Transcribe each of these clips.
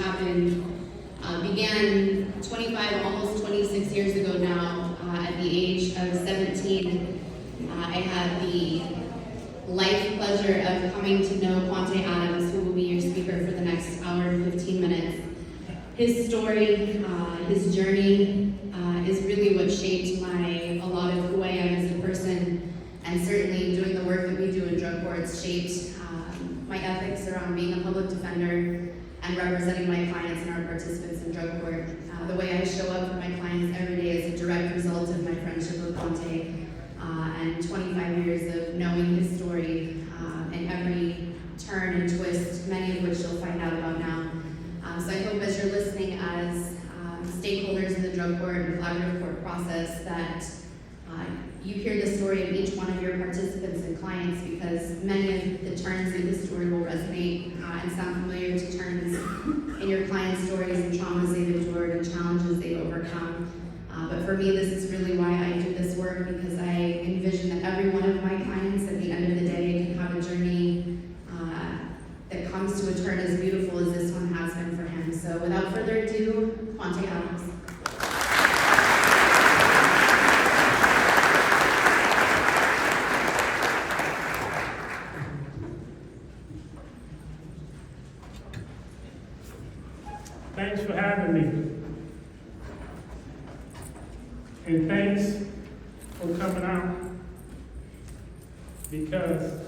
happened began 25, almost 26 years ago now. At the age of 17, I had the life pleasure of coming to know Quawntay Adams, who will be your speaker for the next hour and 15 minutes. His story, his journey is really what shaped a lot of who I am as a person, and certainly doing the work that we do in drug courts shaped my ethics around being a public defender and representing my clients and our participants in drug court. The way I show up for my clients every day is a direct result of my friendship with Quawntay and 25 years of knowing his story in every turn and twist, many of which you'll find out about now. So I hope as you're listening as stakeholders in the drug court and collaborative court process that you hear the story of each one of your participants and clients, because many of the turns in this story will resonate and sound familiar to turns in your clients' stories and traumas they've endured and challenges they've overcome. But for me, this is really why I do this work, because I envision that every one of my clients at the end of the day can have a journey that comes to a turn as beautiful as this one has been for him. So without further ado, Quawntay Adams. Thanks for having me. And thanks for coming out, because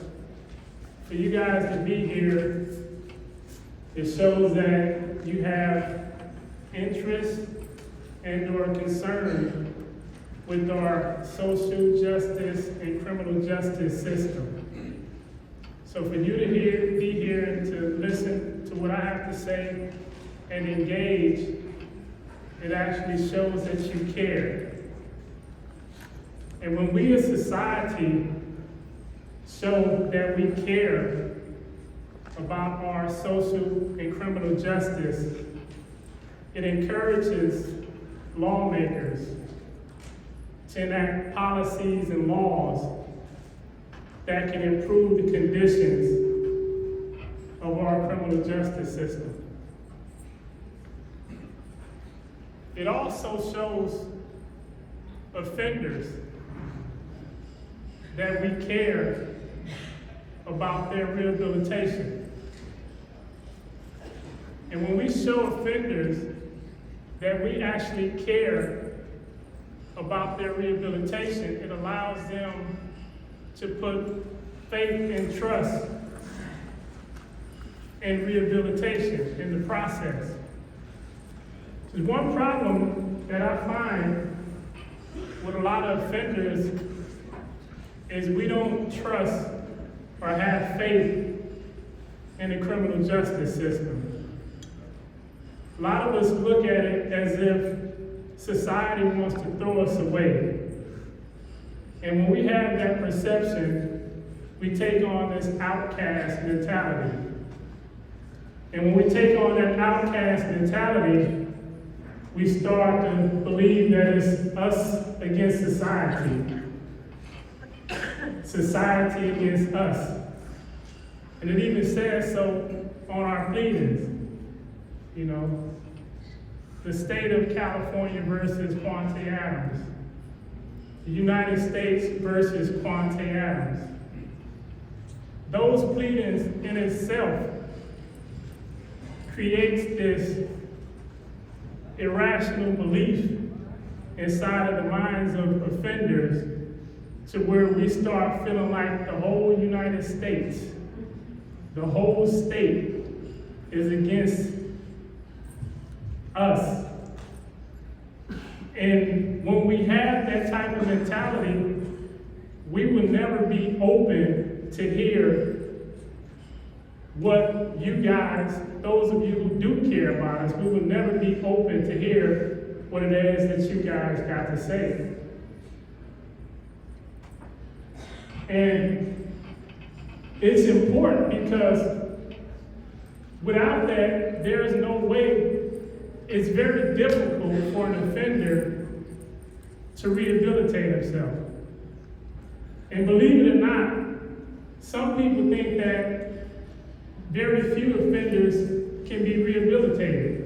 for you guys to be here, it shows that you have interest and or concern with our social justice and criminal justice system. So for you to be here and to listen to what I have to say and engage, it actually shows that you care. And when we as society show that we care about our social and criminal justice, it encourages lawmakers to enact policies and laws that can improve the conditions of our criminal justice system. It also shows offenders that we care about their rehabilitation. And when we show offenders that we actually care about their rehabilitation, it allows them to put faith and trust in rehabilitation in the process. There's one problem that I find with a lot of offenders is we don't trust or have faith in the criminal justice system. A lot of us look at it as if society wants to throw us away. And when we have that perception, we take on this outcast mentality. And when we take on that outcast mentality, we start to believe that it's us against society. Society against us. And it even says so on our pleadings. You know, the state of California versus Quawntay Adams. The United States versus Quawntay Adams. Those pleadings in itself creates this irrational belief inside of the minds of offenders, to where we start feeling like the whole United States, the whole state is against us. And when we have that type of mentality, we will never be open to hear what you guys, those of you who do care about us, we will never be open to hear what it is that you guys got to say. And it's important because without that, there is no way, it's very difficult for an offender to rehabilitate himself. And believe it or not, some people think that very few offenders can be rehabilitated.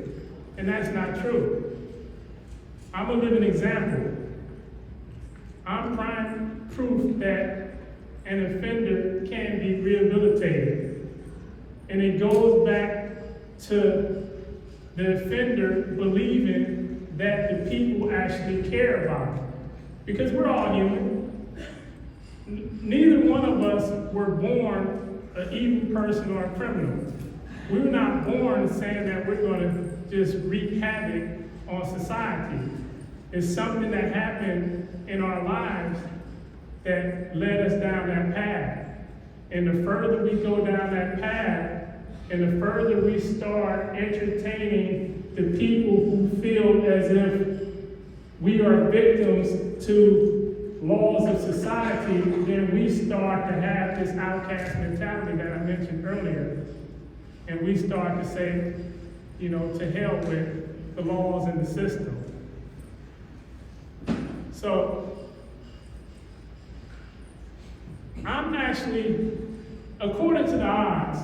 and that's not true. I'm a living example. I'm prime proof that an offender can be rehabilitated. And it goes back to the offender believing that the people actually care about it. Because we're all human. Neither one of us were born an evil person or a criminal. We were not born saying that we're going to just wreak havoc on society. It's something that happened in our lives that led us down that path. And the further we go down that path, and the further we start entertaining the people who feel as if we are victims to laws of society, then we start to have this outcast mentality that I mentioned earlier. And we start to say, to hell with the laws and the system. So, I'm actually, according to the odds,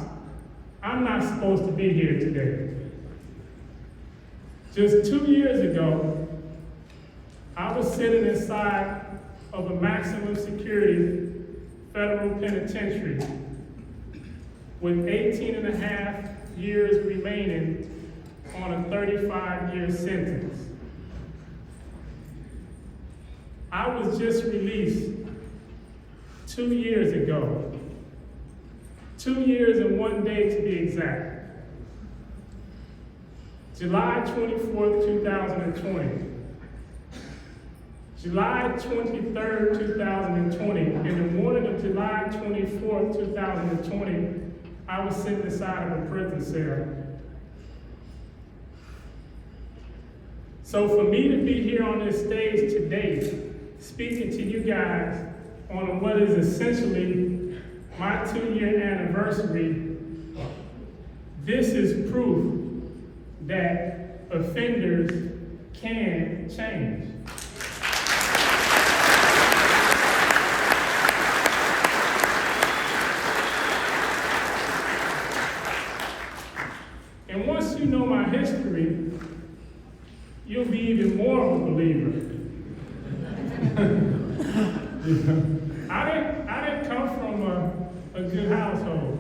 I'm not supposed to be here today. Just 2 years ago, I was sitting inside of a maximum security federal penitentiary with 18 and a half years remaining on a 35-year sentence. I was just released 2 years ago. 2 years and 1 day to be exact. July 24th, 2020. July 23rd, 2020. In the morning of July 24th, 2020, I was sitting inside of a prison cell. So for me to be here on this stage today, speaking to you guys on what is essentially my 2-year anniversary, this is proof that offenders can change. And once you know my history, you'll be even more of a believer. I didn't come from a good household.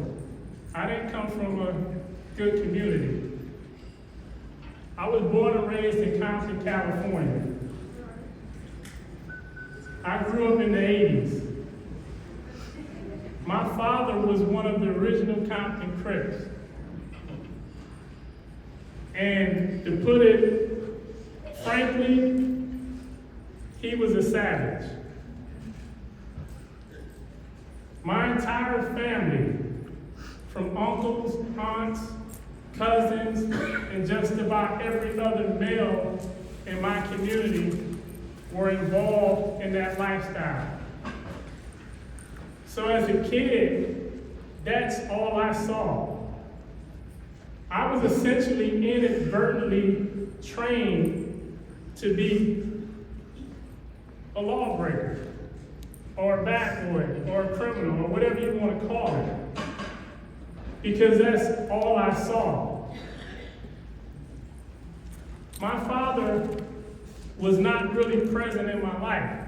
I didn't come from a good community. I was born and raised in Quawntay, California. I grew up in the 80s. My father was one of the original Compton Crips. And to put it frankly, he was a savage. My entire family, from uncles, aunts, cousins, and just about every other male in my community were involved in that lifestyle. So as a kid, that's all I saw. I was essentially inadvertently trained to be a lawbreaker, or a bad boy, or a criminal, or whatever you want to call it. Because that's all I saw. My father was not really present in my life.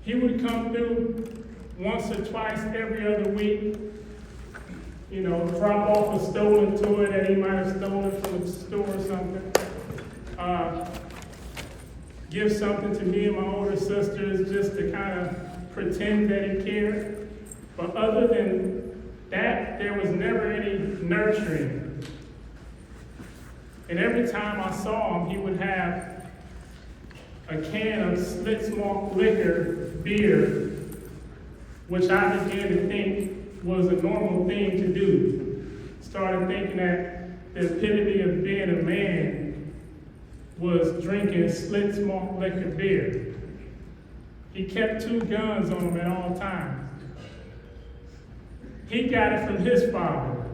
He would come through once or twice every other week, drop off a stolen toy that he might have stolen from the store or something. Give something to me and my older sisters just to kind of pretend that he cared. But other than that, there was never any nurturing. And every time I saw him, he would have a can of Slits Malt liquor, beer, which I began to think was a normal thing to do. Started thinking that the epitome of being a man was drinking Slits Malt liquor beer. He kept 2 guns on him at all times. He got it from his father.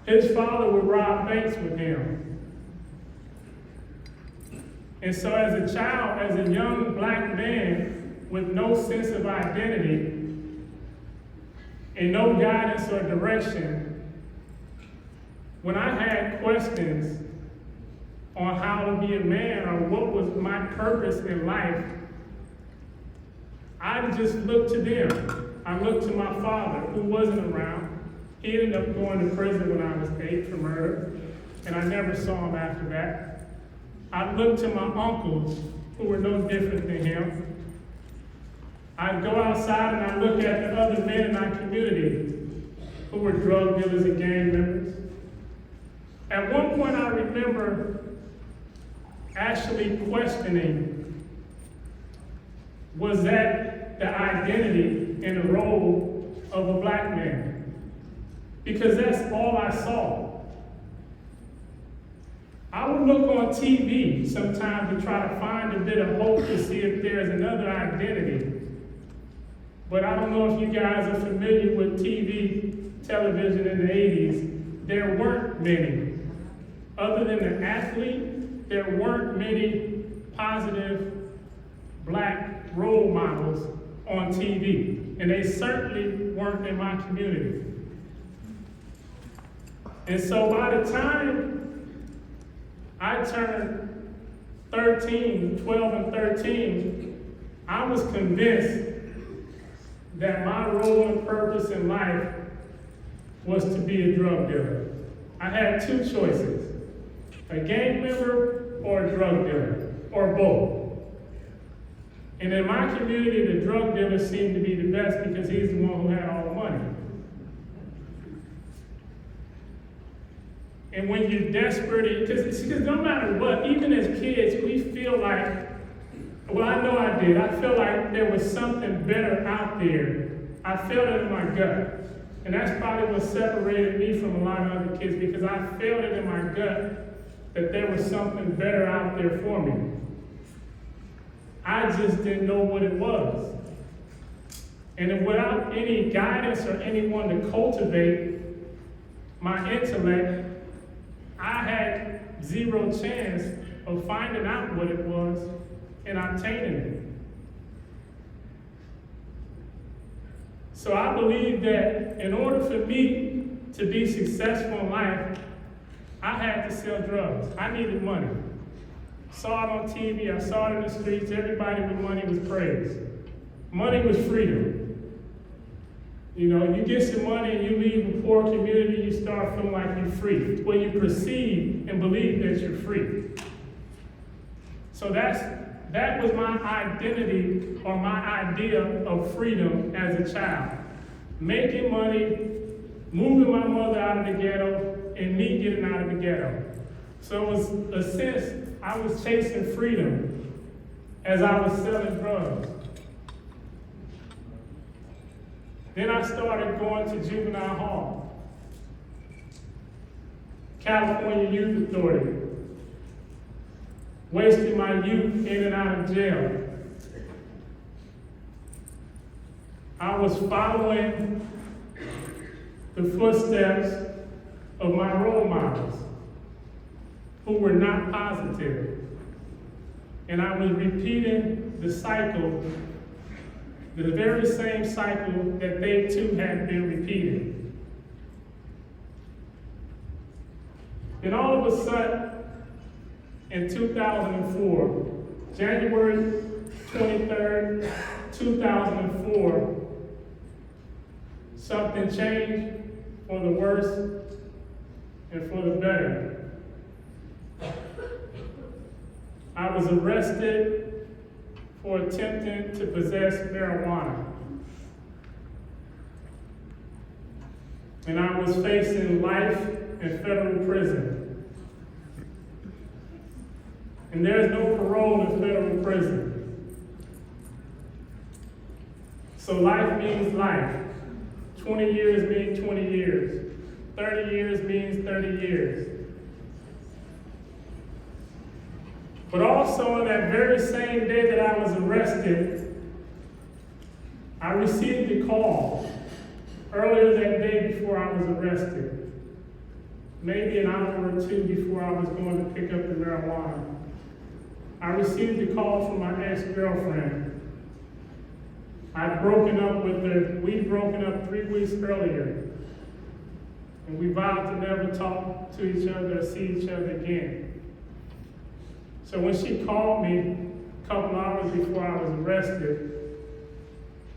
His father would rob banks with him. And so as a child, as a young black man with no sense of identity and no guidance or direction, when I had questions on how to be a man or what was my purpose in life, I just looked to them. I looked to my father, who wasn't around. He ended up going to prison when I was 8 for murder, and I never saw him after that. I looked to my uncles, who were no different than him. I'd go outside and I'd look at the other men in our community who were drug dealers and gang members. At one point I remember actually questioning, was that the identity and the role of a black man? Because that's all I saw. I would look on TV sometimes to try to find a bit of hope to see if there's another identity. But I don't know if you guys are familiar with television in the 80s. There weren't many. Other than the athlete, there weren't many positive black role models on TV. And they certainly weren't in my community. And so by the time I turned 12 and 13, I was convinced that my role and purpose in life was to be a drug dealer. I had two choices, a gang member or a drug dealer, or both. And in my community, the drug dealer seemed to be the best because he's the one who had all the money. And when you're desperate, because no matter what, even as kids, we feel like, well, I know I did. I felt like there was something better out there. I felt it in my gut. And that's probably what separated me from a lot of other kids, because I felt it in my gut that there was something better out there for me. I just didn't know what it was. And without any guidance or anyone to cultivate my intellect, I had zero chance of finding out what it was and obtaining it. So I believe that in order for me to be successful in life, I had to sell drugs. I needed money. Saw it on TV, I saw it in the streets, everybody with money was praised. Money was freedom. You know, you get some money and you leave a poor community, you start feeling like you're free. Well, you perceive and believe that you're free. So that was my identity, or my idea of freedom as a child. Making money, moving my mother out of the ghetto, and me getting out of the ghetto. So it was a sense I was chasing freedom as I was selling drugs. Then I started going to juvenile hall, California Youth Authority, wasting my youth in and out of jail. I was following the footsteps of my role models who were not positive. And I was repeating the cycle, the very same cycle that they too had been repeating. Then all of a sudden, in 2004, January 23rd, 2004, something changed for the worse and for the better. I was arrested for attempting to possess marijuana. And I was facing life in federal prison. And there's no parole in federal prison. So life means life. 20 years means 20 years. 30 years means 30 years. But also on that very same day that I was arrested, I received a call earlier that day before I was arrested. Maybe an hour or two before I was going to pick up the marijuana. I received a call from my ex-girlfriend. I'd broken up with her. We'd broken up 3 weeks earlier. and we vowed to never talk to each other or see each other again. So when she called me a couple hours before I was arrested,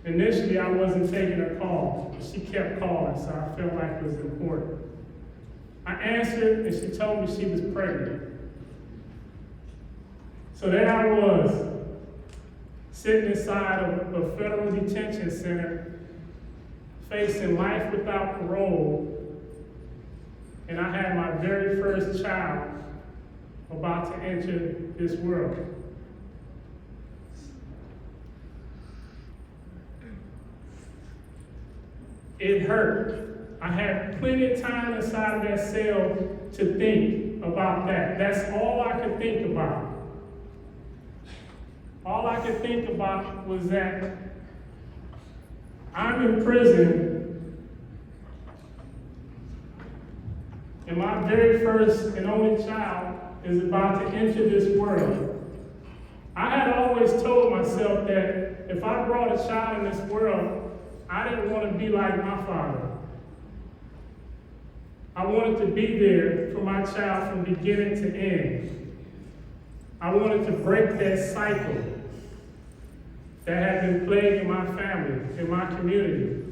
initially I wasn't taking her call. She kept calling, so I felt like it was important. I answered, and she told me she was pregnant. So there I was, sitting inside of a federal detention center, facing life without parole, and I had my very first child about to enter this world. It hurt. I had plenty of time inside of that cell to think about that. That's all I could think about. All I could think about was that I'm in prison, and my very first and only child is about to enter this world. I had always told myself that if I brought a child in this world, I didn't want to be like my father. I wanted to be there for my child from beginning to end. I wanted to break that cycle that had been plaguing my family and my community.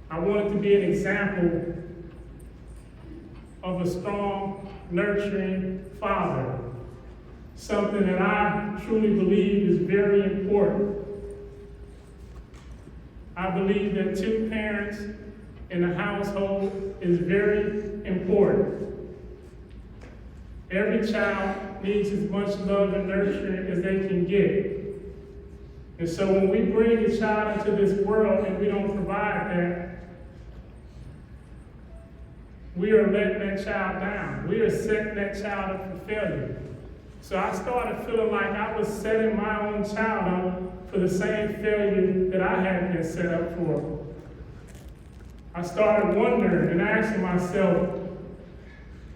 I wanted to be an example of a strong, nurturing father, something that I truly believe is very important. I believe that two parents in a household is very important. Every child needs as much love and nurturing as they can get. And so when we bring a child into this world and we don't provide that, we are letting that child down. We are setting that child up for failure. So I started feeling like I was setting my own child up for the same failure that I had been set up for. I started wondering and asking myself,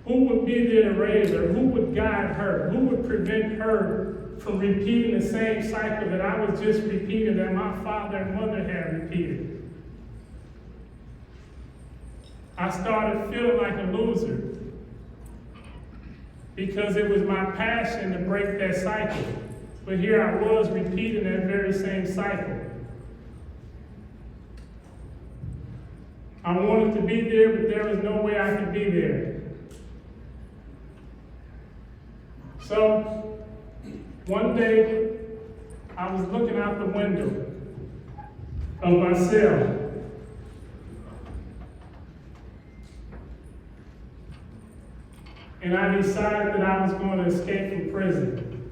who would be there to raise her? Who would guide her? Who would prevent her from repeating the same cycle that I was just repeating, that my father and mother had repeated? I started feeling like a loser because it was my passion to break that cycle. But here I was repeating that very same cycle. I wanted to be there, but there was no way I could be there. So one day, I was looking out the window of my cell. And I decided that I was going to escape from prison.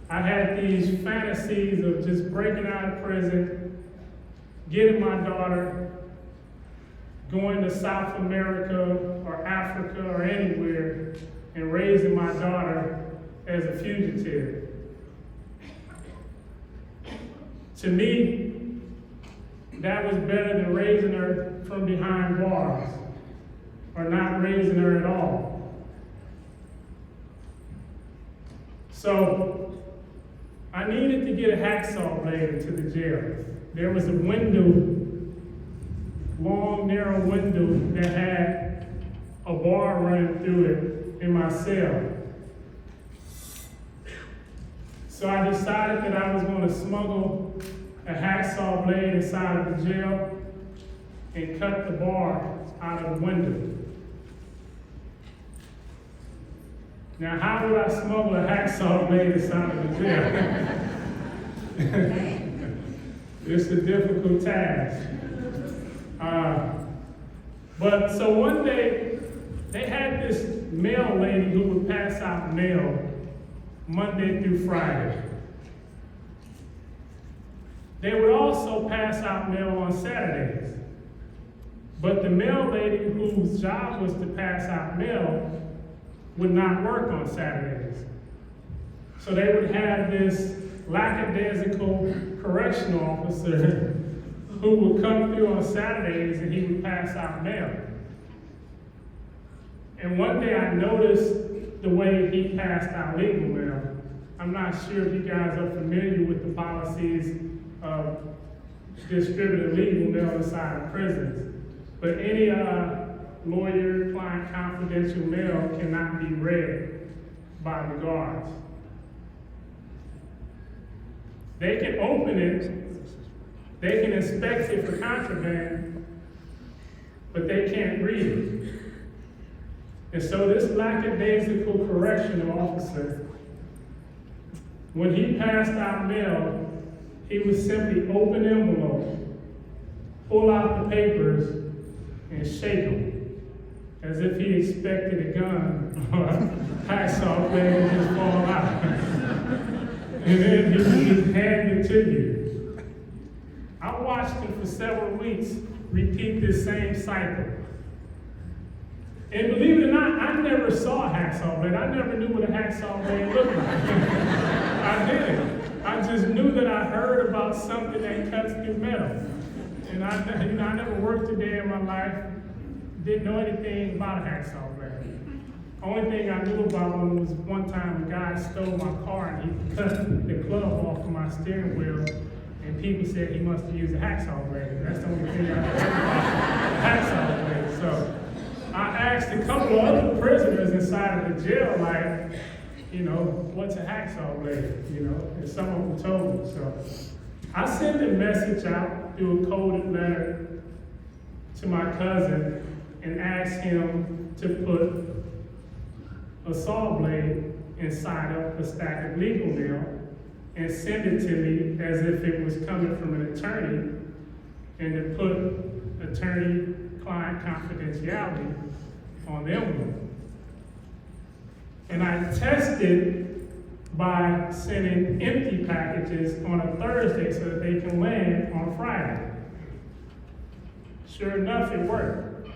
I had these fantasies of just breaking out of prison, getting my daughter, going to South America or Africa or anywhere, and raising my daughter as a fugitive. To me, that was better than raising her from behind bars or not raising her at all. So I needed to get a hacksaw blade into the jail. There was a window, long, narrow window that had a bar running through it in my cell. So I decided that I was going to smuggle a hacksaw blade inside of the jail and cut the bar out of the window. Now, how would I smuggle a hacksaw blade inside of the jail? It's a difficult task. But so one day, they had this mail lady who would pass out mail Monday through Friday. They would also pass out mail on Saturdays. But the mail lady whose job was to pass out mail would not work on Saturdays. So they would have this lackadaisical correctional officer who would come through on Saturdays and he would pass out mail. And one day I noticed the way he passed out legal mail. I'm not sure if you guys are familiar with the policies of distributing legal mail inside of prisons. But any lawyer-client confidential mail cannot be read by the guards. They can open it, they can inspect it for contraband, but they can't read it. And so this lackadaisical correctional officer, when he passed out mail, he would simply open the envelope, pull out the papers, and shake them, as if he expected a gun or a hacksaw blade to just fall out. And then he would just hand it to you. I watched him for several weeks repeat this same cycle. And believe it or not, I never saw a hacksaw blade. I never knew what a hacksaw blade looked like. I didn't. I just knew that I heard about something that cuts through metal. And I never worked a day in my life, didn't know anything about a hacksaw blade. Only thing I knew about one was one time a guy stole my car and he cut the club off of my steering wheel, and people said he must have used a hacksaw blade. That's the only thing I heard about a hacksaw blade. So I asked a couple of other prisoners inside of the jail, like, what's a hacksaw blade? And some of them told me. So I sent a message out through a coded letter to my cousin and asked him to put a saw blade inside of a stack of legal mail and send it to me as if it was coming from an attorney, and to put attorney-client confidentiality on the envelope. And I tested by sending empty packages on a Thursday so that they can land on Friday. Sure enough, it worked.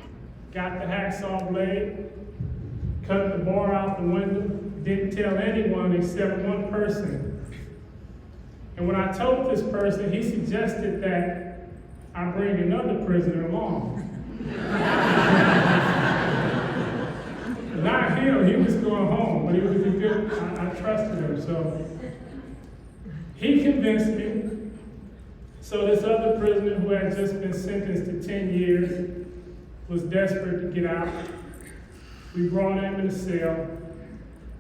Got the hacksaw blade, cut the bar out the window, didn't tell anyone except one person. And when I told this person, he suggested that I bring another prisoner along. Not him, he was going home, but he was a good, I trusted him. So he convinced me. So this other prisoner who had just been sentenced to 10 years was desperate to get out. We brought him in the cell.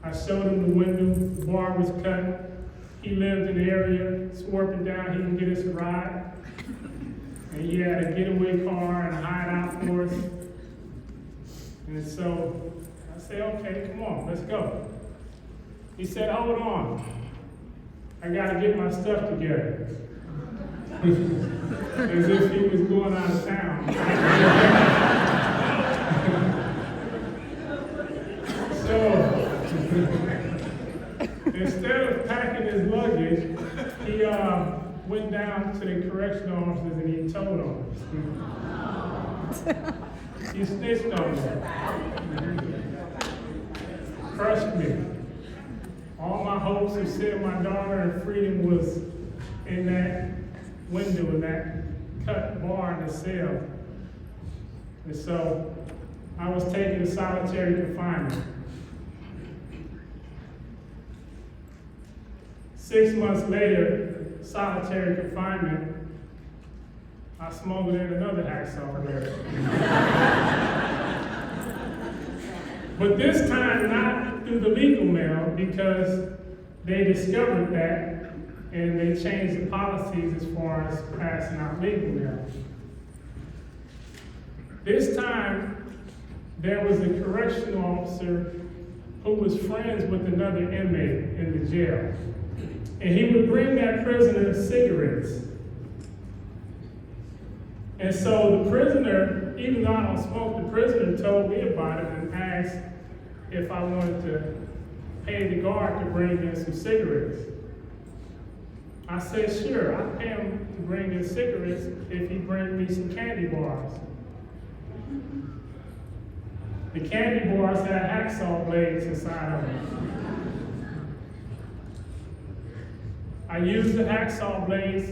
I showed him the window, the bar was cut. He lived in the area, swore up and down he can get us a ride. And he had a getaway car and a hideout for us. And so I said, okay, come on, let's go. He said, hold on. I gotta get my stuff together. As if he was going out of town. So, instead of packing his luggage, he went down to the correctional officers and he told them. He snitched on them. Crushed me. All my hopes of seeing my daughter in freedom was in that window, in that cut bar in the cell. And so I was taken to solitary confinement. 6 months later, solitary confinement, I smuggled in another hacksaw blade. But this time, not through the legal mail, because they discovered that and they changed the policies as far as passing out legal mail. This time, there was a correctional officer who was friends with another inmate in the jail. And he would bring that prisoner cigarettes. And so the prisoner, even though I don't smoke, the prisoner told me about it and asked if I wanted to pay the guard to bring in some cigarettes. I said, sure, I'll pay him to bring in cigarettes if he brings me some candy bars. The candy bars had hacksaw blades inside of them. I used the hacksaw blades.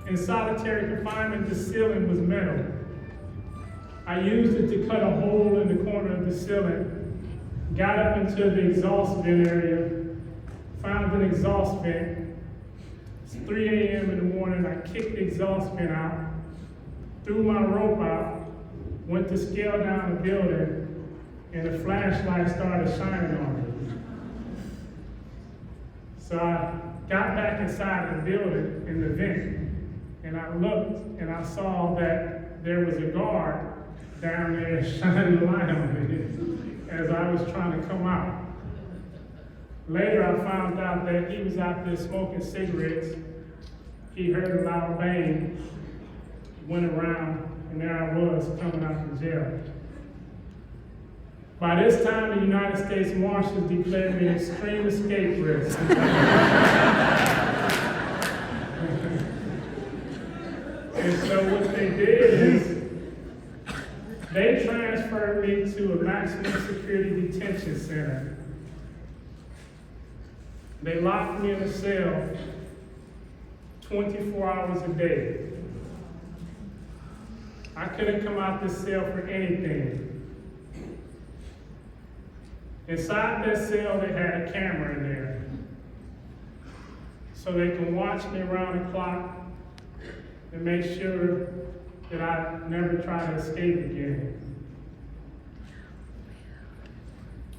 In solitary confinement, the ceiling was metal. I used it to cut a hole in the corner of the ceiling, got up into the exhaust vent area, found an exhaust vent. It's 3 a.m. in the morning, I kicked the exhaust vent out, threw my rope out, went to scale down the building, and the flashlight started shining on me. So I got back inside the building in the vent, and I looked and I saw that there was a guard down there shining the light on me as I was trying to come out. Later I found out that he was out there smoking cigarettes. He heard a loud bang, went around, and there I was coming out of jail. By this time, the United States Marshals declared me extreme escape risk. And so what they did is, they transferred me to a maximum security detention center. They locked me in a cell 24 hours a day. I couldn't come out this cell for anything. Inside that cell, they had a camera in there, so they can watch me around the clock and make sure that I never try to escape again.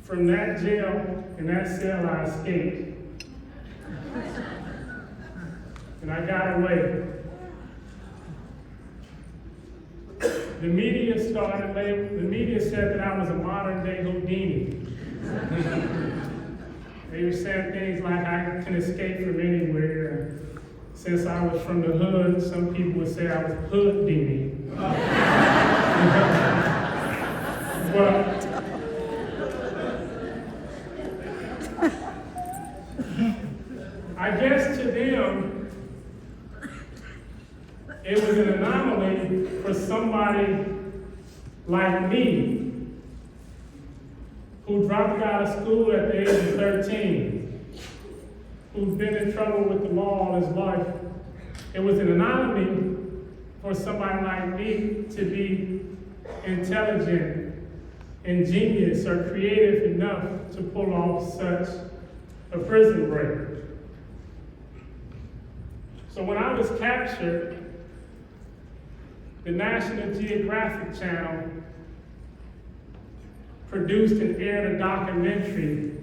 From that jail, in that cell, I escaped. And I got away. The media said that I was a modern day Houdini. They were saying things like I can escape from anywhere. Since I was from the hood, some people would say I was Houdini. But I guess to them, it was an anomaly for somebody like me, who dropped out of school at the age of 13, who's been in trouble with the law all his life. It was an anomaly for somebody like me to be intelligent, ingenious, or creative enough to pull off such a prison break. So when I was captured, the National Geographic Channel produced and aired a documentary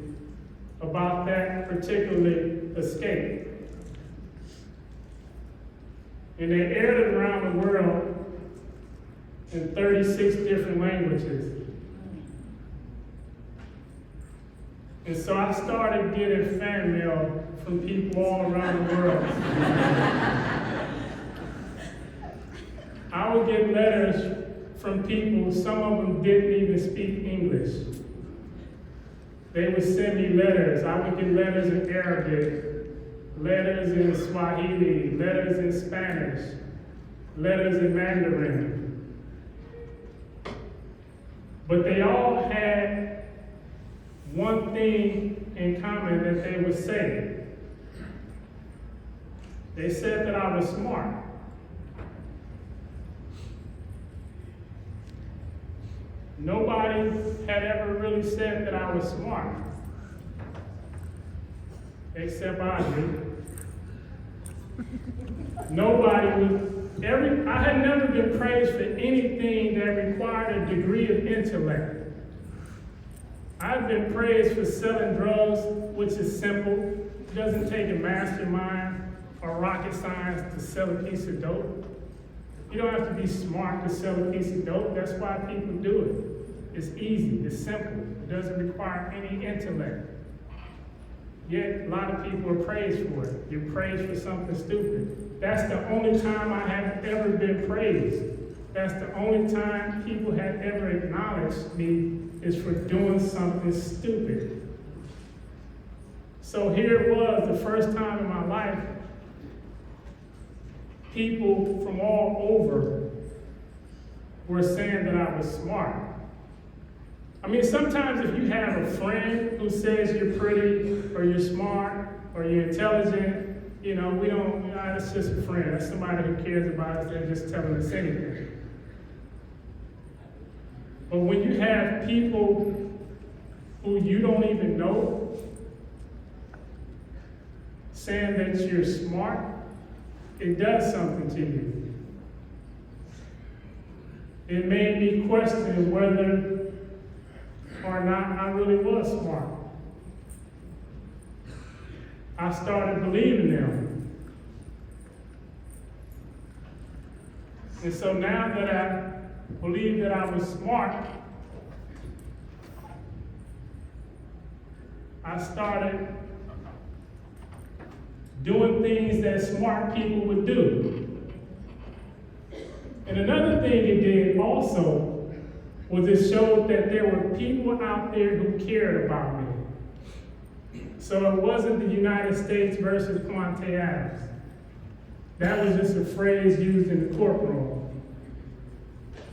about that particular escape. And they aired it around the world in 36 different languages. And so I started getting fan mail from people all around the world. I would get letters from people, some of them didn't even speak English. They would send me letters. I would get letters in Arabic, letters in Swahili, letters in Spanish, letters in Mandarin. But they all had one thing in common that they would say. They said that I was smart. Nobody had ever really said that I was smart, except I did. I had never been praised for anything that required a degree of intellect. I've been praised for selling drugs, which is simple. It doesn't take a mastermind or rocket science to sell a piece of dope. You don't have to be smart to sell a piece of dope. That's why people do it. It's easy, it's simple. It doesn't require any intellect. Yet, a lot of people are praised for it. You're praised for something stupid. That's the only time I have ever been praised. That's the only time people have ever acknowledged me is for doing something stupid. So here it was, the first time in my life, people from all over were saying that I was smart. I mean, sometimes if you have a friend who says you're pretty, or you're smart, or you're intelligent, that's just a friend. That's somebody who cares about us. They're just telling us anything. But when you have people who you don't even know saying that you're smart, it does something to you. it made me question whether or not I really was smart. I started believing them. And so now that I believe that I was smart, I started doing things that smart people would do. And another thing it did also was it showed that there were people out there who cared about me. So it wasn't the United States versus Quawntay Adams. That was just a phrase used in the courtroom.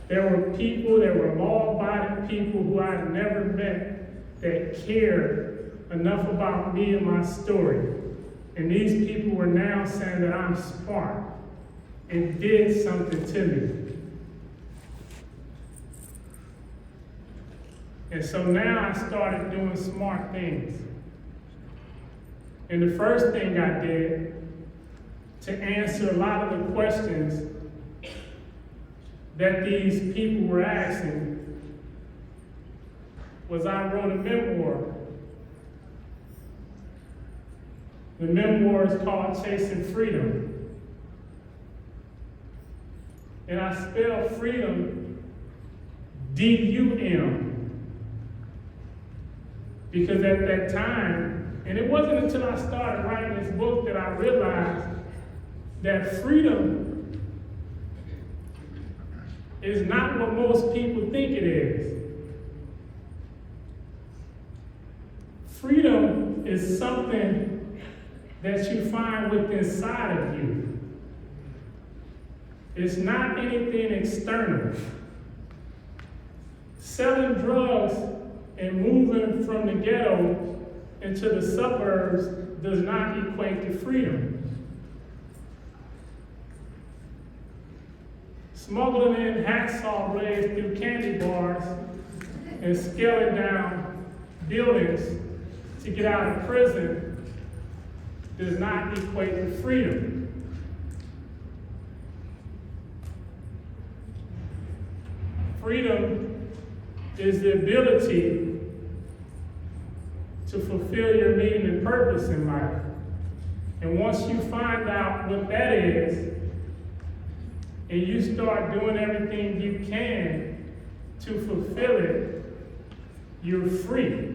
There were people, there were law-abiding people who I had never met that cared enough about me and my story. And these people were now saying that I'm smart and did something to me. And so now I started doing smart things. And the first thing I did to answer a lot of the questions that these people were asking was I wrote a memoir. The memoir is called Chasing Freedom. And I spelled freedom D-U-M. Because at that time, and it wasn't until I started writing this book that I realized that freedom is not what most people think it is. Freedom is something that you find within inside of you. It's not anything external. Selling drugs and moving from the ghetto into the suburbs does not equate to freedom. Smuggling in hacksaw blades through candy bars and scaling down buildings to get out of prison does not equate to freedom. Freedom is the ability to fulfill your meaning and purpose in life. And once you find out what that is, and you start doing everything you can to fulfill it, you're free,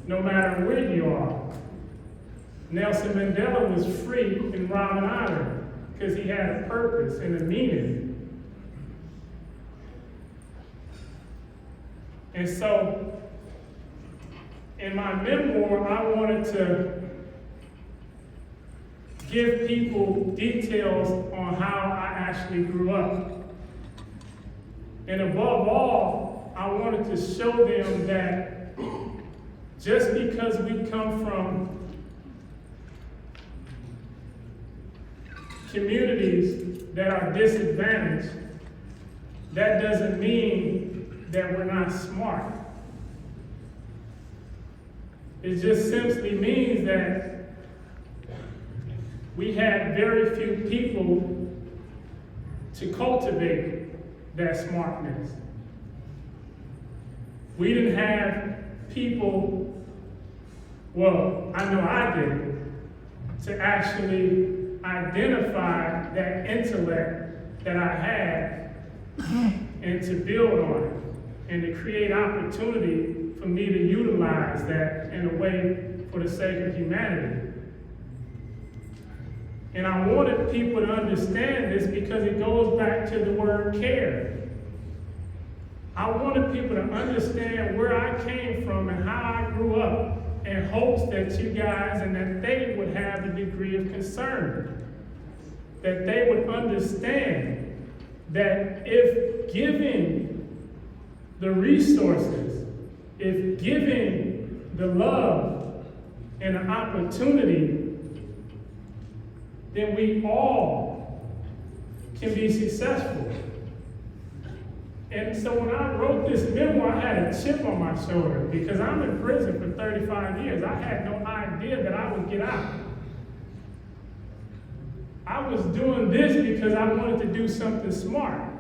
no matter where you are. Nelson Mandela was free in Robben Island because he had a purpose and a meaning. And so, in my memoir, I wanted to give people details on how I actually grew up. And above all, I wanted to show them that just because we come from communities that are disadvantaged, that doesn't mean that we're not smart. It just simply means that we had very few people to cultivate that smartness. We didn't have people, well, I know I did, to actually identify that intellect that I had and to build on it and to create opportunity for me to utilize that in a way for the sake of humanity. And I wanted people to understand this because it goes back to the word care. I wanted people to understand where I came from and how I grew up in hopes that you guys and that they would have a degree of concern. That they would understand that if given the resources, if given the love and the opportunity, then we all can be successful. And so when I wrote this memoir, I had a chip on my shoulder because I'm in prison for 35 years. I had no idea that I would get out. I was doing this because I wanted to do something smart.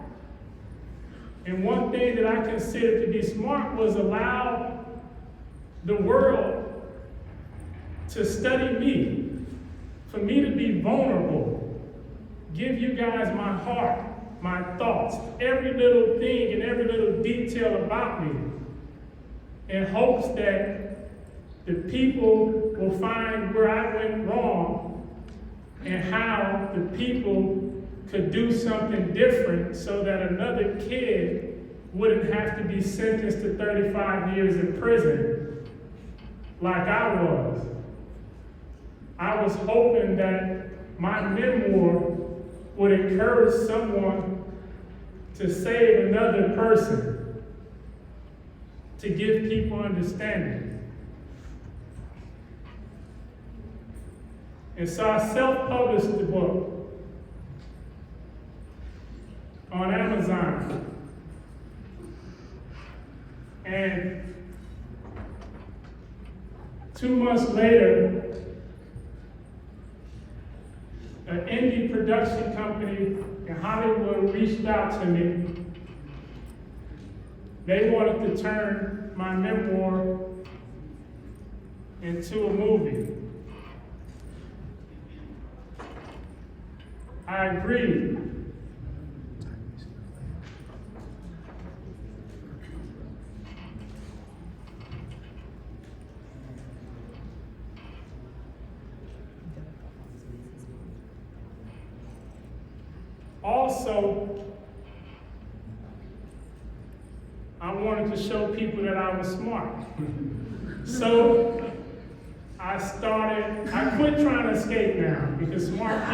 And one thing that I considered to be smart was allow the world to study me, for me to be vulnerable, give you guys my heart, my thoughts, every little thing and every little detail about me, in hopes that the people will find where I went wrong and how the people could do something different so that another kid wouldn't have to be sentenced to 35 years in prison like I was. I was hoping that my memoir would encourage someone to save another person, to give people understanding. And so I self-published the book on Amazon. And 2 months later, an indie production company in Hollywood reached out to me. They wanted to turn my memoir into a movie. I agreed. Also, I wanted to show people that I was smart. So I quit trying to escape now, because smart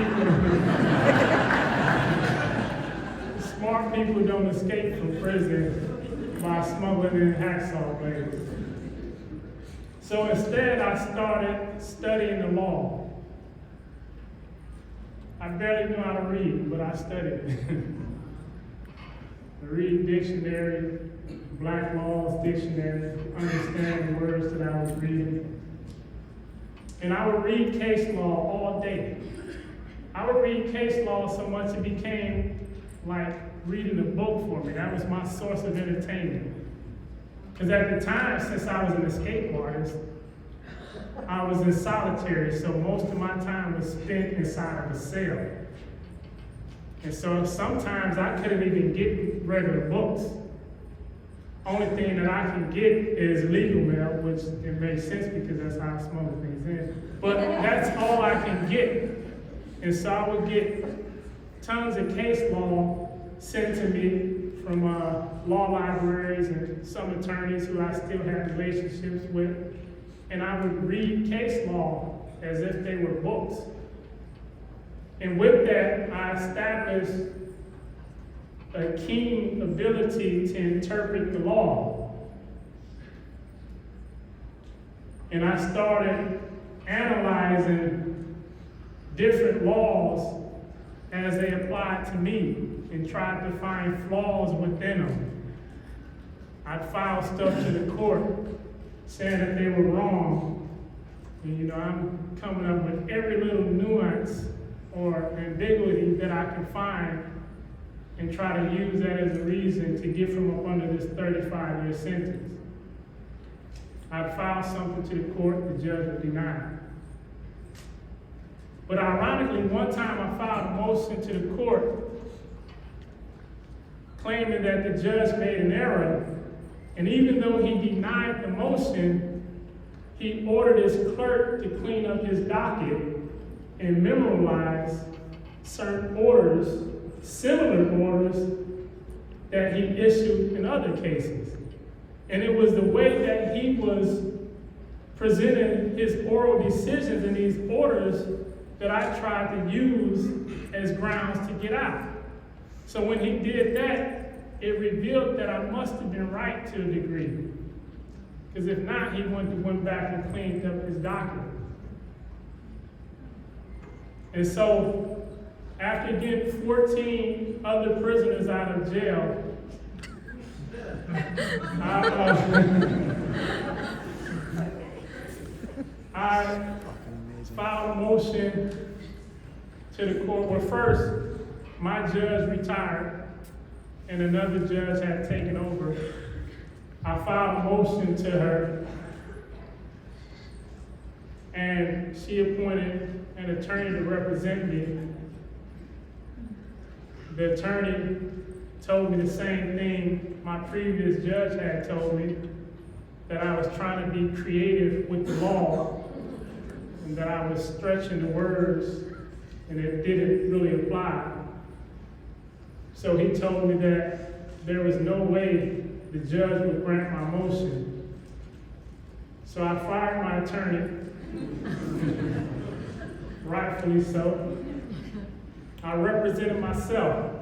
people don't escape from prison by smuggling in hacksaw blades. So instead, I started studying the law. I barely knew how to read, but I studied. I read dictionary, Black Laws dictionary, understand the words that I was reading. And I would read case law all day. I would read case law so much it became like reading a book for me. That was my source of entertainment. Because at the time, since I was an escape artist, I was in solitary, so most of my time was spent inside of a cell. And so sometimes I couldn't even get regular books. Only thing that I can get is legal mail, which it makes sense because that's how I smuggle things in. But that's all I can get. And so I would get tons of case law sent to me from law libraries and some attorneys who I still have relationships with. And I would read case law as if they were books. And with that, I established a keen ability to interpret the law. And I started analyzing different laws as they applied to me and tried to find flaws within them. I'd file stuff to the court saying that they were wrong. And I'm coming up with every little nuance or ambiguity that I can find and try to use that as a reason to get from up under this 35-year sentence. I'd file something to the court, the judge would deny it. But ironically, one time I filed a motion to the court claiming that the judge made an error, and even though he denied the motion, he ordered his clerk to clean up his docket and memorize certain orders, similar orders that he issued in other cases. And it was the way that he was presenting his oral decisions in these orders that I tried to use as grounds to get out. So when he did that, it revealed that I must have been right to a degree. Because if not, he wouldn't have went back and cleaned up his docket. And so, after getting 14 other prisoners out of jail, I filed a motion to the court. Well, first, my judge retired, and another judge had taken over, I filed a motion to her, and she appointed an attorney to represent me. The attorney told me the same thing my previous judge had told me, that I was trying to be creative with the law, and that I was stretching the words, and it didn't really apply. So he told me that there was no way the judge would grant my motion. So I fired my attorney, rightfully so. I represented myself.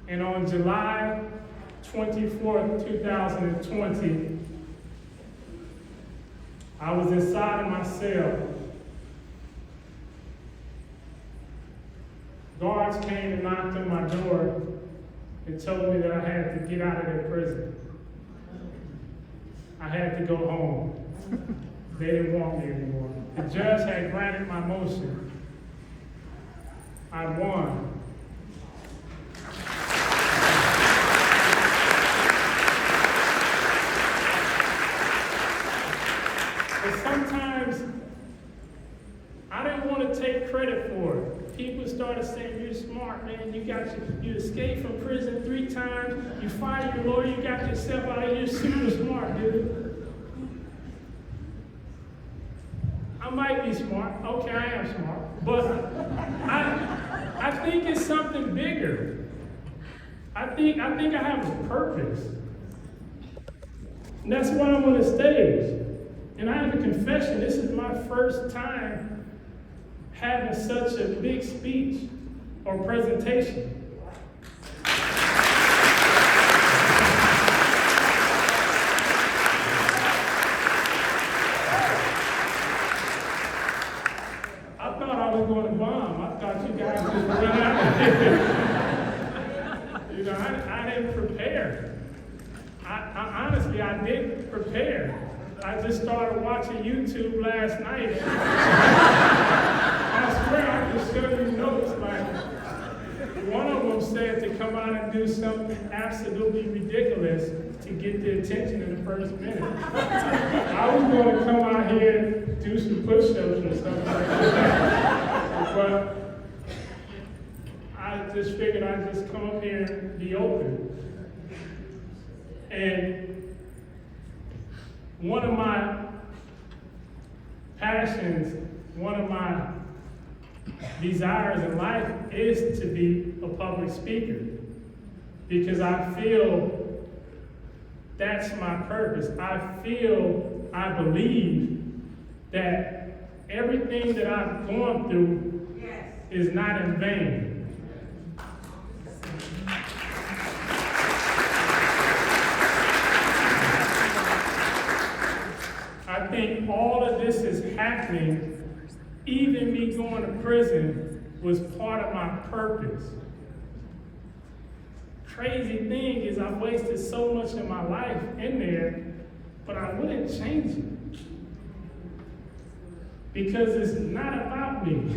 And on July 24th, 2020, I was inside of my cell. Guards came and knocked on my door and told me that I had to get out of their prison. I had to go home. They didn't want me anymore. The judge had granted my motion. I won. But sometimes I didn't want to take credit for it. People started saying, "You're smart, man. You escaped from prison 3 times. You fired your lawyer. You got yourself out of here. You're super smart, dude." I might be smart. Okay, I am smart. But I think it's something bigger. I think I have a purpose. And that's why I'm on the stage. And I have a confession. This is my first time having such a big speech or presentation. I thought I was going to bomb. I thought you guys just run out of here. You know, I didn't prepare. I honestly, I didn't prepare. I just started watching YouTube last night. I swear I can show you notes. Like, one of them said to come out and do something absolutely ridiculous to get the attention in the first minute. I was going to come out here and do some push-ups or something like that. But I just figured I'd just come up here and be open. And one of my passions, one of my desires in life is to be a public speaker, because I feel that's my purpose. I believe that everything that I've gone through is not in vain. I think all of this is happening, even me going to prison was part of my purpose. Crazy thing is I wasted so much of my life in there, but I wouldn't change it. Because it's not about me.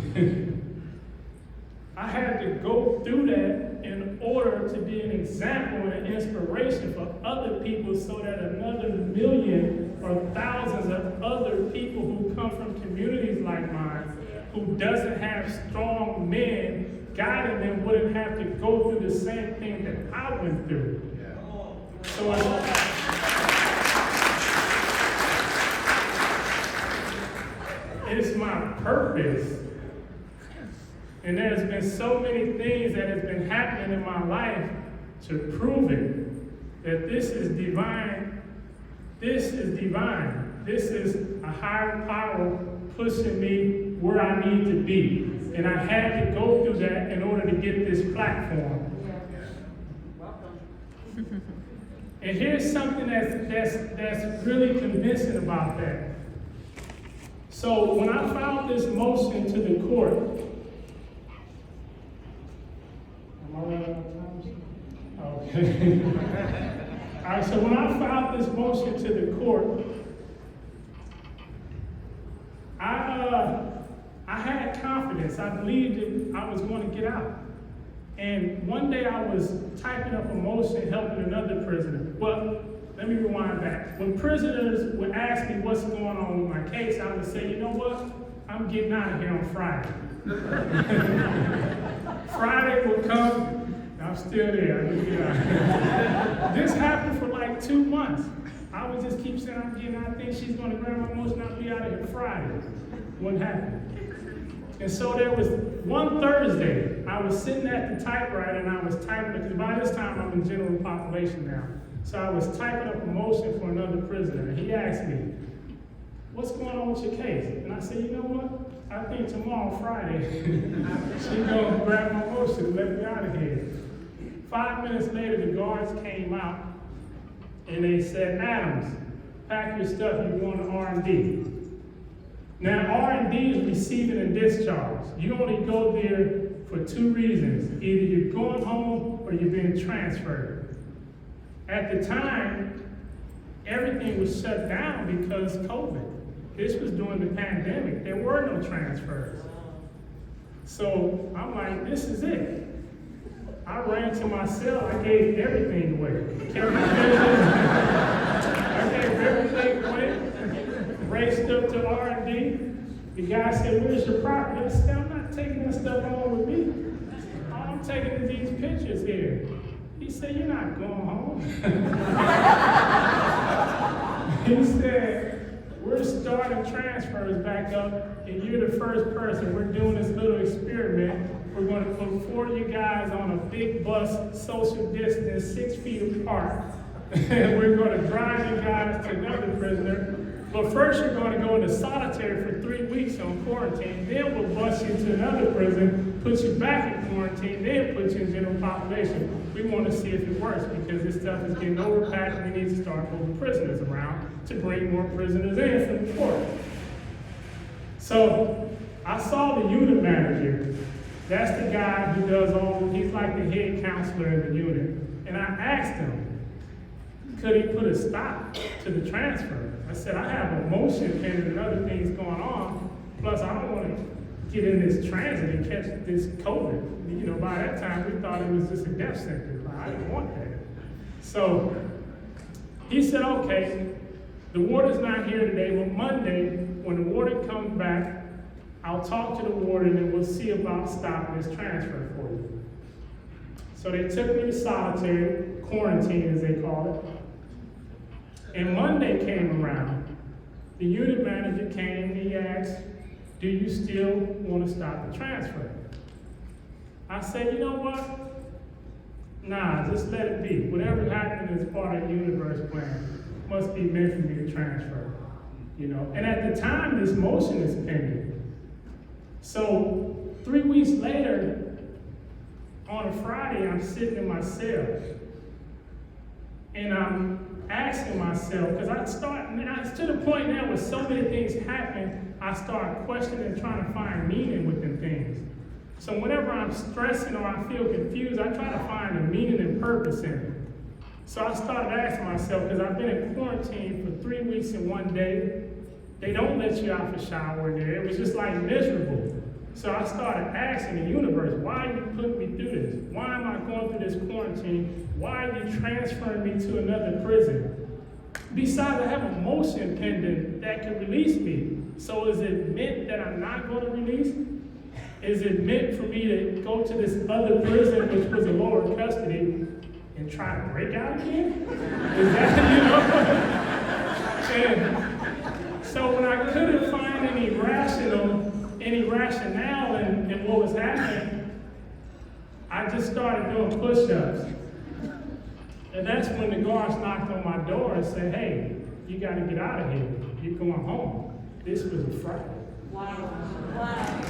I had to go through that in order to be an example and an inspiration for other people, so that another million or thousands of other people who come from communities like mine, who doesn't have strong men guiding them, wouldn't have to go through the same thing that I went through. So it's my purpose. And there's been so many things that has been happening in my life to prove it, that this is divine. This is divine. This is a higher power pushing me where I need to be. And I had to go through that in order to get this platform. And here's something that's really convincing about that. So when I filed this motion to the court, am I running out of time? Okay. All right, so when I filed this motion to the court, I had confidence. confidence. I believed that I was going to get out. And one day I was typing up a motion helping another prisoner. Well, let me rewind back. When prisoners would ask me what's going on with my case, I would say, you know what? I'm getting out of here on Friday. Friday will come, I'm still there. I just get out. This happened for like 2 months. I would just keep saying, I'm getting out. I think she's going to grab my motion. I'll be out of here Friday. Wouldn't happen. And so there was one Thursday, I was sitting at the typewriter and I was typing it, because by this time I'm in general population now. So I was typing up a motion for another prisoner. And he asked me, what's going on with your case? And I said, you know what? I think tomorrow, Friday, she's going to grab my motion and let me out of here. 5 minutes later, the guards came out and they said, Adams, pack your stuff, you're going to R&D. Now, R&D is receiving and discharge. You only go there for 2 reasons. Either you're going home or you're being transferred. At the time, everything was shut down because COVID. This was during the pandemic. There were no transfers. So I'm like, this is it. I ran to my cell. I gave everything away. Kept my business. I gave everything away. Raced up to R&D. The guy said, where's your property? I said, I'm not taking that stuff home with me. All I'm taking is these pictures here. He said, you're not going home. He said, we're starting transfers back up, and you're the first person. We're doing this little experiment. We're going to put 4 of you guys on a big bus, social distance, 6 feet apart. And we're going to drive you guys to another prisoner. But first you're going to go into solitary for 3 weeks on quarantine. Then we'll bus you to another prison, put you back in quarantine, then put you in general population. We want to see if it works, because this stuff is getting overpacked and we need to start moving prisoners around to bring more prisoners in from the court. So I saw the unit manager. That's the guy who does he's like the head counselor in the unit. And I asked him, could he put a stop to the transfer? I said, I have a motion pending and other things going on, plus I don't want to get in this transit and catch this COVID. You know, by that time we thought it was just a death sentence. I didn't want that. So he said, okay, the warden's not here today, but Monday, when the warden comes back, I'll talk to the warden and we'll see about stopping this transfer for you. So they took me to solitary, quarantine as they call it. And Monday came around. The unit manager came and he asked, do you still want to stop the transfer? I said, you know what? Nah, just let it be. Whatever happened is part of the universe plan. Must be meant for me to transfer. You know. And at the time, this motion is pending. So 3 weeks later, on a Friday, I'm sitting in my cell. And I'm asking myself, because it's to the point now where so many things happen, I start questioning and trying to find meaning within things. So whenever I'm stressing or I feel confused, I try to find a meaning and purpose in it. So I started asking myself, because I've been in quarantine for 3 weeks and 1 day. They don't let you out for shower in there. It was just like miserable. So I started asking the universe, why are you putting me through this? Why am I going through this quarantine? Why are you transferring me to another prison? Besides, I have a motion pending that can release me. So is it meant that I'm not going to release? Is it meant for me to go to this other prison, which was a lower custody, and try to break out again? Is that, And so when I couldn't find any rationale in what was happening, I just started doing push-ups. And that's when the guards knocked on my door and said, hey, you got to get out of here. You're going home. This was a Friday. Wow. Wow.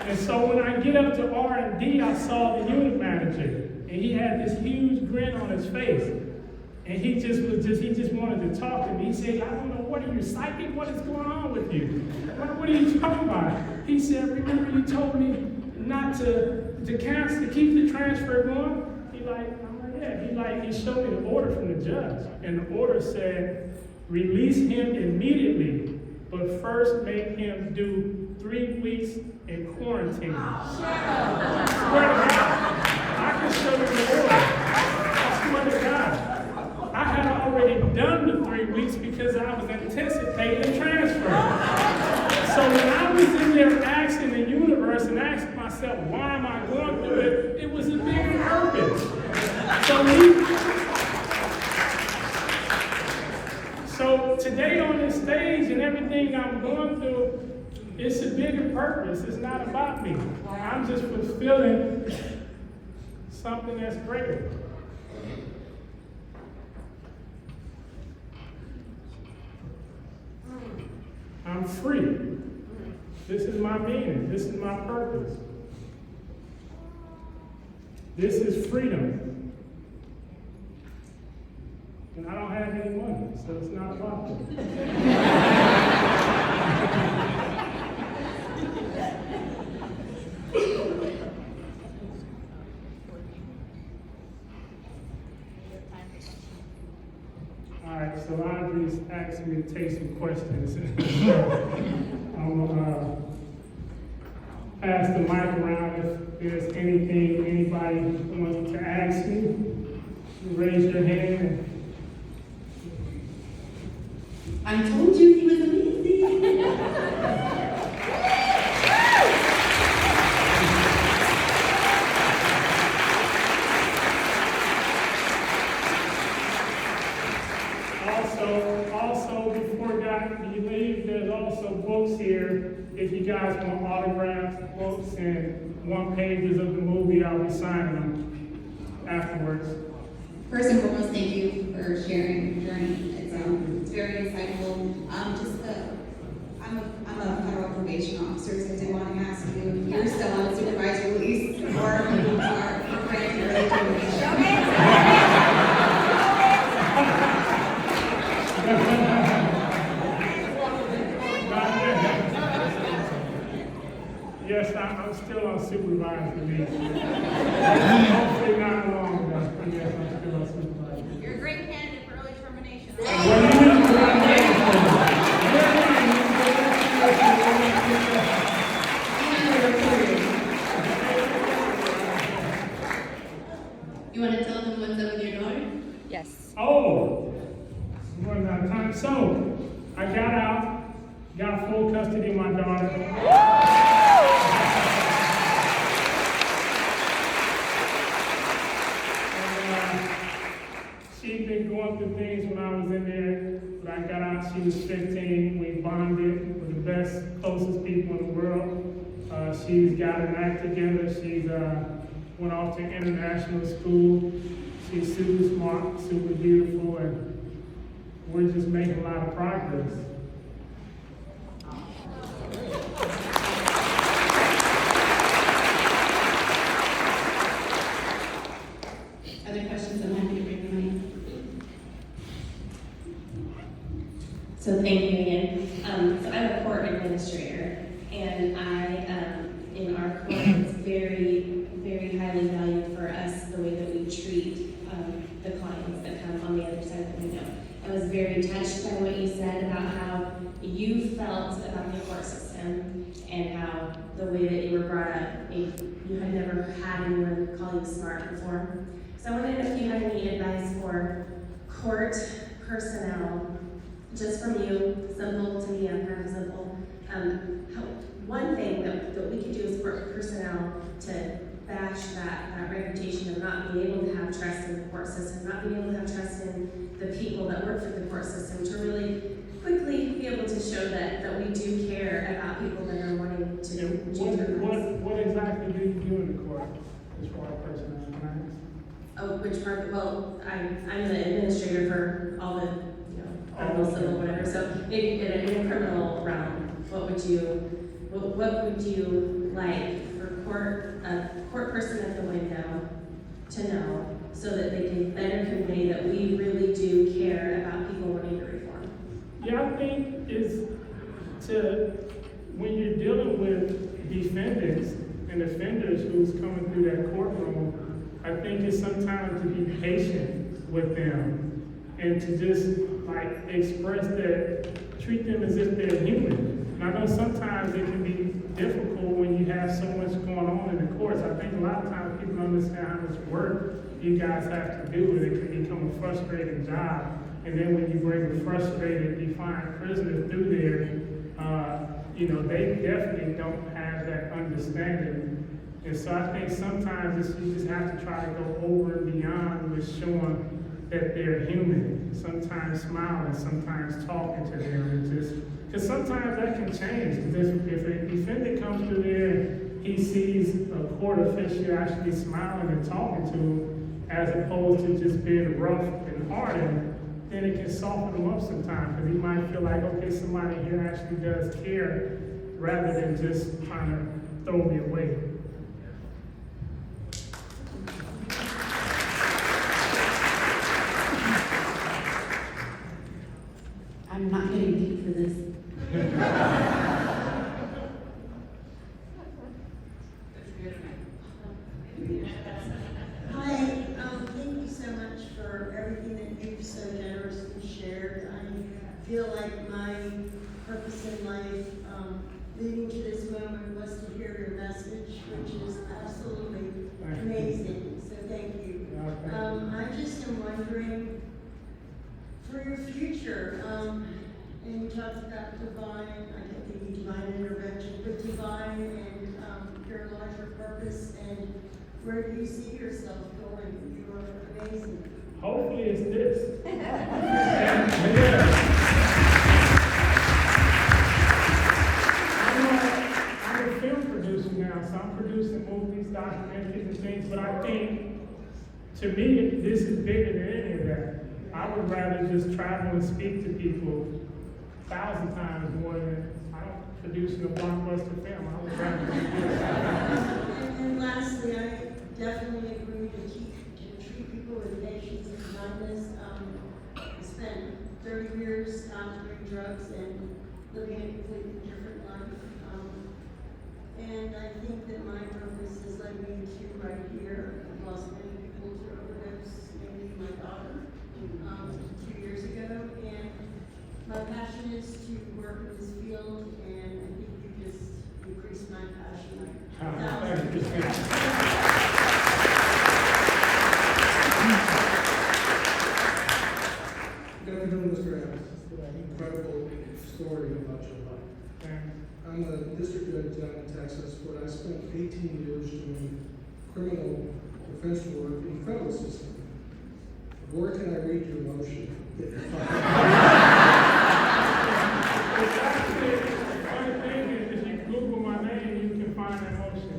And so when I get up to R&D, I saw the unit manager, and he had this huge grin on his face. And he just wanted to talk to me. He said, I don't know, what are you, psychic? What is going on with you? What are you talking about? He said, remember you told me not to cancel, to keep the transfer going? I'm like, yeah. He showed me the order from the judge. And the order said, release him immediately, but first make him do 3 weeks in quarantine. I swear to God, I can show you the order. I swear to God. I had already done the 3 weeks because I was anticipating transfer. So when I was in there asking the universe and asking myself, why am I going through it? It was a big purpose. So today on this stage and everything I'm going through, it's a bigger purpose. It's not about me. I'm just fulfilling something that's greater. I'm free. This is my meaning. This is my purpose. This is freedom. And I don't have any money, so it's not about that. All right, so Audrey's asked me to take some questions. I'm gonna pass the mic around if there's anything anybody wants to ask me. Raise your hand. I told you he was amazing. Also, before you leave, there's also books here. If you guys want autographs, books, and 1 pages of the movie, I'll be signing them afterwards. First and foremost, thank you for sharing your journey. It's very insightful. I'm a federal probation officer, so I did want to ask you if you're still on supervised release or if you are granted early termination. Yes, I'm still on supervised release. Hopefully not long, but yes, I'm still on supervised release. You're a great candidate for early termination. You want to tell them what's up with your daughter? Yes. Oh, one more time. So, I got out, got full custody of my daughter. She'd been going through things when I was in there, but I got out, she was 15, we bonded, we're the best, closest people in the world. She's got her act together, she's went off to international school, she's super smart, super beautiful, and we're just making a lot of progress. Other questions? I'm happy to bring them in. So thank you again. So I'm a court administrator, and in our court, it's very, very highly valued for us the way that we treat the clients that come on the other side of the window. I was very touched by what you said about how you felt about the court system and how the way that you were brought up, you had never had anyone call you smart before. So I wanted to know if you had any advice for court personnel, just from you, simple to me, I'm kind of simple. One thing that we could do as court personnel to bash that reputation of not being able to have trust in the court system, not being able to have trust in the people that work for the court system, to really quickly be able to show that we do care about people that are wanting to change their lives. What exactly do you do in the court as far as personnel matters? Oh, which part? Well, I'm the administrator for all the, criminal, civil, whatever. So maybe in a criminal realm, what would you like for a court person at the window to know so that they can better convey that we really do care about people wanting to reform? Yeah, I think when you're dealing with defendants and offenders who's coming through that courtroom, I think it's sometimes to be patient with them and to just like express that, treat them as if they're human. And I know sometimes it can be difficult when you have so much going on in the courts. I think a lot of times people don't understand how much work you guys have to do, and it can become a frustrating job. And then when you bring a frustrated, defiant prisoner through there, they definitely don't have that understanding. And so I think sometimes you just have to try to go over and beyond with showing that they're human. Sometimes smiling, sometimes talking to them, and just because sometimes that can change. Because if a defendant comes through there and he sees a court official actually smiling and talking to him, as opposed to just being rough and hardened, then it can soften him up sometimes. Because he might feel like, okay, somebody here actually does care, rather than just trying to throw me away. I'm not getting deep for this. Hi, thank you so much for everything that you've so generously shared. I feel like my purpose in life, leading to this moment, was to hear your message, which is absolutely amazing. So thank you. I just am wondering, for your future, and you talked about divine, I can't think of divine intervention, but divine and your larger purpose, and where do you see yourself going? You are amazing. Hopefully it's this. I'm a film producer now, so I'm producing movies, documentaries, and things, but I think, to me, this is bigger than any of that. I would rather just travel and speak to people 1,000 times more than producing a blockbuster film. I would rather do this. And lastly, I definitely agree to treat people with patience and kindness. I spent 30 years doing drugs and living a completely different life. And I think that my purpose has led me to right here. I've lost many people to overdose, mainly my daughter, 2 years ago. And my passion is to work in this field, and I think you just increased my passion. Good afternoon, Mr. Adams. Incredible story about your life. I'm a district judge down in Texas, where I spent 18 years doing criminal defense work in the federal system. Where can I read your motion? The funny thing is, if you Google my name, you can find that motion.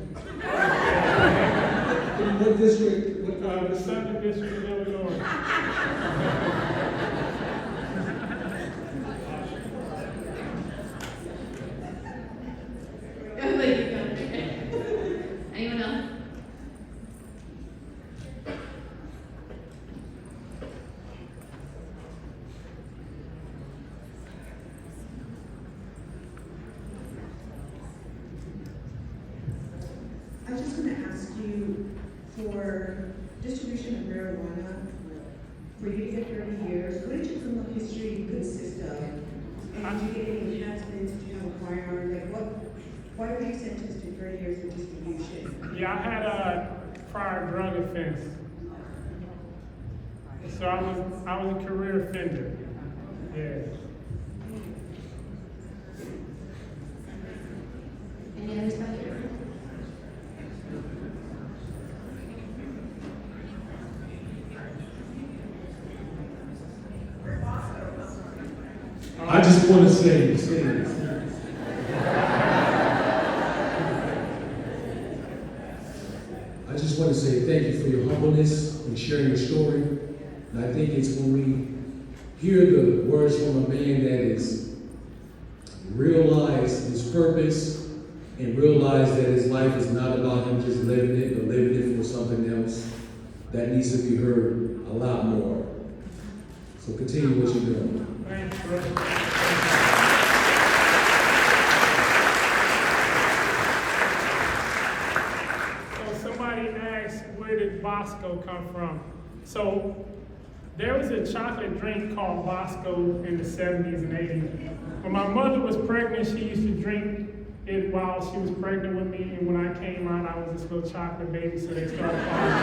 What district? The Southern District of Illinois. Anyone else? I was just going to ask you, for distribution of marijuana, for you to get 30 years, what did your criminal history consist of? And did you get any enhancements? Did you have a firearm? Why were you sentenced to 30 years for distribution? Yeah, I had a prior drug offense. So I was a career offender. Yeah. Any other questions? I just want to say I just want to say thank you for your humbleness and sharing your story. And I think it's when we hear the words from a man that is realized his purpose and realize that his life is not about him just living it, but living it for something else, that needs to be heard a lot more. So continue what you're doing. Thanks, brother. So somebody asked, where did Bosco come from? So There was a chocolate drink called Bosco in the 70s and 80s. When my mother was pregnant, she used to drink it while she was pregnant with me, and when I came out, I was this little chocolate baby, so they started calling me.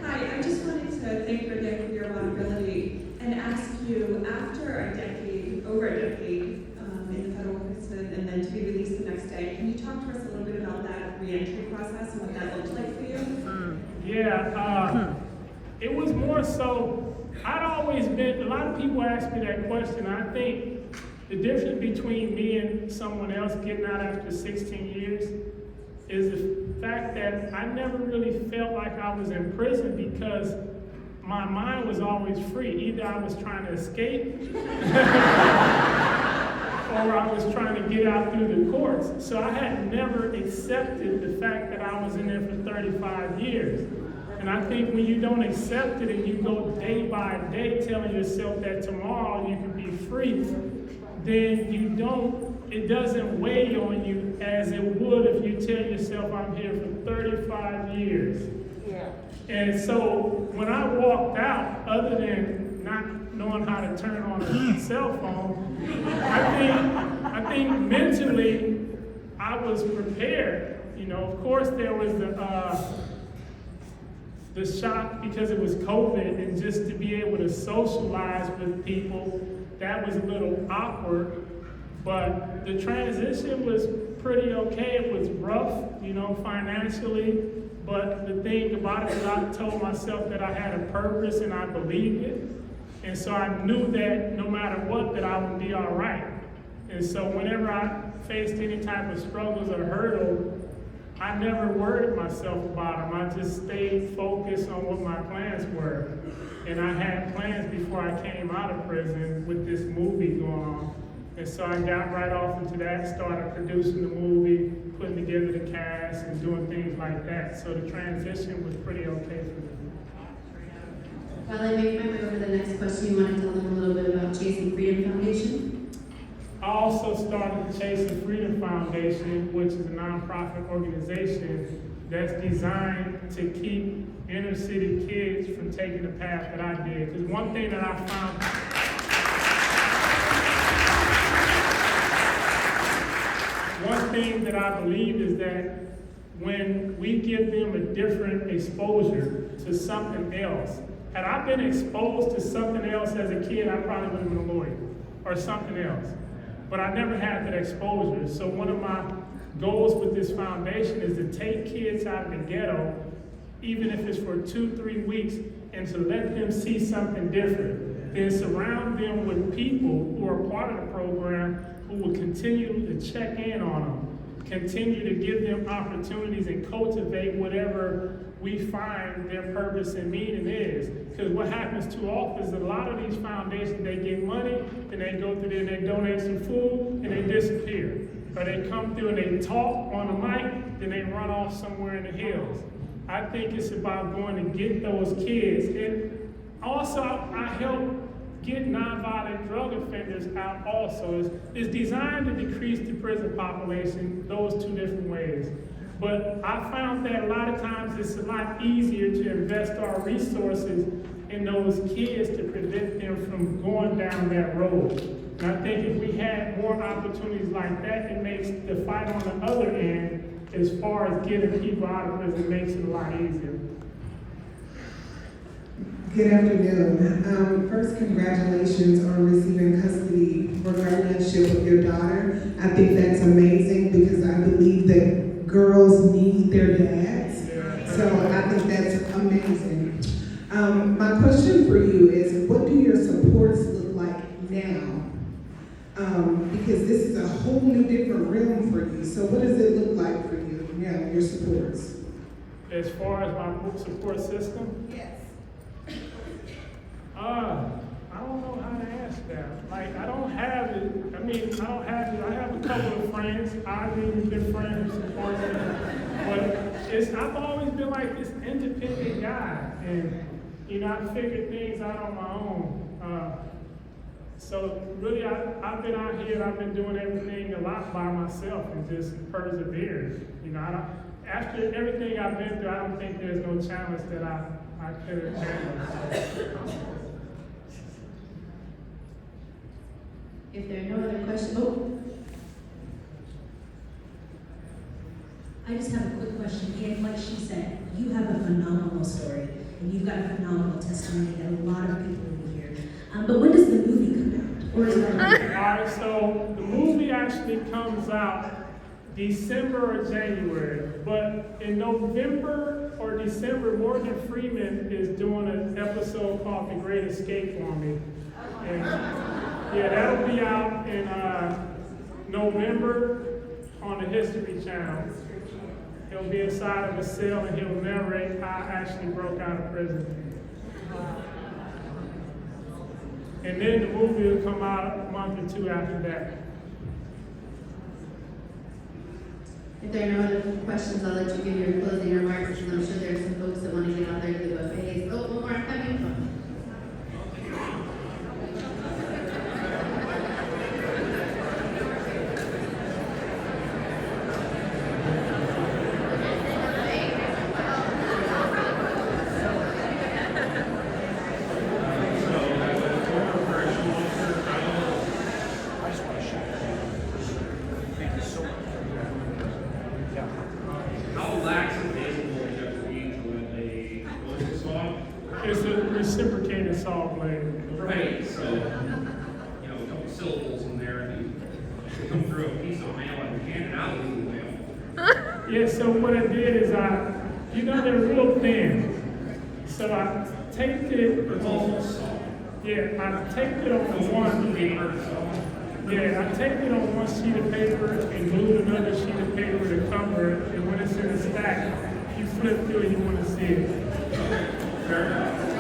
Hi, I just wanted to thank you again for your vulnerability and ask you, after a decade, over a decade, in the federal prison and then to be released the next day, can you talk to us a little bit about that reentry process and what that looked like for you? Yeah, it was more so, I'd always been, a lot of people ask me that question. I think the difference between me and someone else getting out after 16 years is the fact that I never really felt like I was in prison because my mind was always free. Either I was trying to escape or I was trying to get out through the courts. So I had never accepted the fact that I was in there for 35 years. And I think when you don't accept it and you go day by day telling yourself that tomorrow you can be free, then it doesn't weigh on you as it would if you tell yourself I'm here for 35 years. Yeah. And so when I walked out, other than not knowing how to turn on a cell phone, I think mentally I was prepared. You know, of course there was the shock because it was COVID, and just to be able to socialize with people, that was a little awkward. But the transition was pretty okay. It was rough, you know, financially. But the thing about it is I told myself that I had a purpose and I believed it. And so I knew that no matter what, that I would be all right. And so whenever I faced any type of struggles or hurdle, I never worried myself about them. I just stayed focused on what my plans were. And I had plans before I came out of prison with this movie going on. And so I got right off into that, started producing the movie, putting together the cast and doing things like that. So the transition was pretty okay for me. While I make my way over to the next question, you want to tell them a little bit about Chasing Freedom Foundation? I also started the Chasing Freedom Foundation, which is a nonprofit organization that's designed to keep inner city kids from taking the path that I did. Because one thing that I found, one thing that I believe is that when we give them a different exposure to something else, had I been exposed to something else as a kid, I probably would have been a lawyer or something else. But I never had that exposure. So one of my goals with this foundation is to take kids out of the ghetto, even if it's for 2-3 weeks, and to let them see something different. Then surround them with people who are part of the program who will continue to check in on them, continue to give them opportunities and cultivate whatever we find their purpose and meaning is. Because what happens too often is a lot of these foundations, they get money, and they go through there and they donate some food, and they disappear. Or they come through and they talk on the mic, then they run off somewhere in the hills. I think it's about going to get those kids. And also, I help get nonviolent drug offenders out also. It's designed to decrease the prison population, those two different ways. But I found that a lot of times it's a lot easier to invest our resources in those kids to prevent them from going down that road. And I think if we had more opportunities like that, it makes the fight on the other end, as far as getting people out of prison, makes it a lot easier. Good afternoon. First, congratulations on receiving custody or guardianship of your daughter. I think that's amazing because I believe that girls need their dads. So I think that's amazing. My question for you is, what do your supports look like now? Because this is a whole new different realm for you. So what does it look like for you now, your supports? As far as my support system? Yes. I don't know how to answer that. Like, I don't have it. I have a couple of friends. I've even been friends who support me. But I've always been like this independent guy. And, you know, I figured things out on my own. So really, I've been out here and I've been doing everything a lot by myself and just persevering. You know, after everything I've been through, I don't think there's no challenge that I could have handled. If there are no other questions, I just have a quick question. And like she said, you have a phenomenal story, and you've got a phenomenal testimony that a lot of people will hear. But when does the movie come out? Or is that All right, so the movie actually comes out December or January, but in November or December, Morgan Freeman is doing an episode called The Great Escape for me. And yeah, that'll be out in November on the History Channel. He'll be inside of a cell and he'll narrate how I actually broke out of prison. And then the movie will come out a month or two after that. if there are no other questions, I'll let you give your closing remarks, and I'm sure there's some folks that want to get out there to the buffets. Oh, one more, I'm coming. How lackadaisical does it have to be to let a closing song? It's a reciprocated saw blade. Right, so, a couple syllables in there, and you come through a piece of mail and hand it out with the mail. Yeah, so what I did is they're real thin. So I taped it. It's also a song. Yeah, I taped it on one. Paper, so. Yeah, I taped it on one sheet of paper and glued another sheet of paper to cover it. And when it's in a stack, you flip through it, you want to see it. Fair enough.